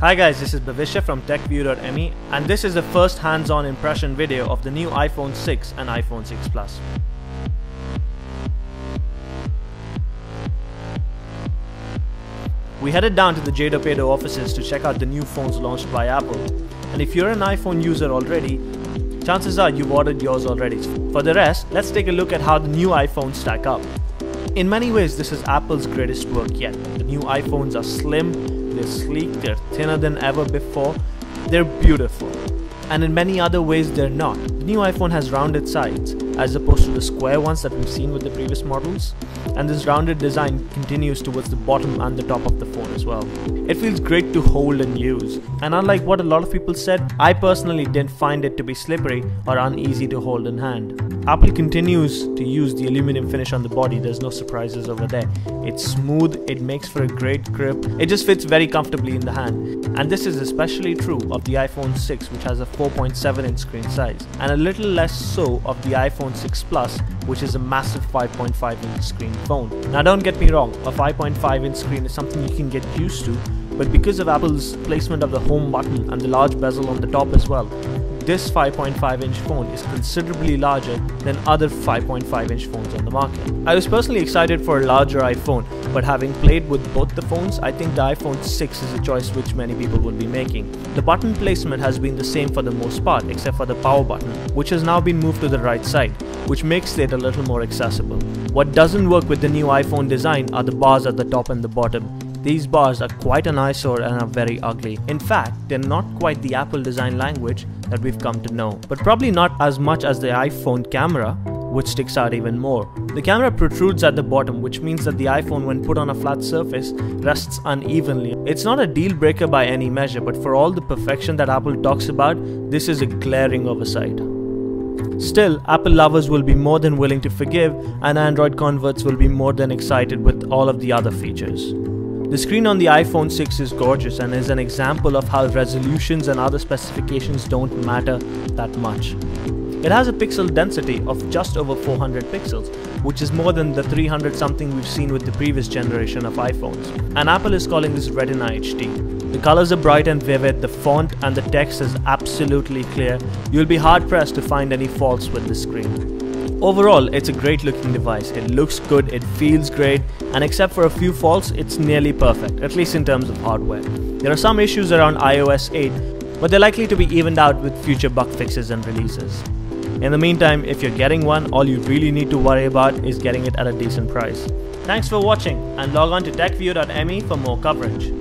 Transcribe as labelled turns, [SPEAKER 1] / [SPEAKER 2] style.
[SPEAKER 1] Hi guys, this is Bhavisha from TechView.me and this is the first hands-on impression video of the new iPhone 6 and iPhone 6 Plus. We headed down to the Jado offices to check out the new phones launched by Apple. And if you're an iPhone user already, chances are you've ordered yours already. For the rest, let's take a look at how the new iPhones stack up. In many ways, this is Apple's greatest work yet. The new iPhones are slim, they're sleek, they're thinner than ever before, they're beautiful. And in many other ways, they're not. The new iPhone has rounded sides, as opposed to the square ones that we've seen with the previous models. And this rounded design continues towards the bottom and the top of the phone as well. It feels great to hold and use. And unlike what a lot of people said, I personally didn't find it to be slippery or uneasy to hold in hand. Apple continues to use the aluminum finish on the body, there's no surprises over there. It's smooth, it makes for a great grip, it just fits very comfortably in the hand. And this is especially true of the iPhone 6, which has a 4.7-inch screen size, and a little less so of the iPhone 6 Plus, which is a massive 5.5-inch screen phone. Now don't get me wrong, a 5.5-inch screen is something you can get used to, but because of Apple's placement of the home button and the large bezel on the top as well, this 5.5-inch phone is considerably larger than other 5.5-inch phones on the market. I was personally excited for a larger iPhone, but having played with both the phones, I think the iPhone 6 is a choice which many people will be making. The button placement has been the same for the most part, except for the power button, which has now been moved to the right side, which makes it a little more accessible. What doesn't work with the new iPhone design are the bars at the top and the bottom. These bars are quite an eyesore and are very ugly. In fact, they're not quite the Apple design language that we've come to know, but probably not as much as the iPhone camera, which sticks out even more. The camera protrudes at the bottom, which means that the iPhone, when put on a flat surface, rests unevenly. It's not a deal breaker by any measure, but for all the perfection that Apple talks about, this is a glaring oversight. Still, Apple lovers will be more than willing to forgive, and Android converts will be more than excited with all of the other features. The screen on the iPhone 6 is gorgeous and is an example of how resolutions and other specifications don't matter that much. It has a pixel density of just over 400 pixels, which is more than the 300 something we've seen with the previous generation of iPhones. And Apple is calling this Retina HD. The colors are bright and vivid, the font and the text is absolutely clear. You'll be hard pressed to find any faults with the screen. Overall, it's a great looking device. It looks good, it feels great, and except for a few faults, it's nearly perfect, at least in terms of hardware. There are some issues around iOS 8, but they're likely to be evened out with future bug fixes and releases. In the meantime, if you're getting one, all you really need to worry about is getting it at a decent price. Thanks for watching, and log on to TechView.me for more coverage.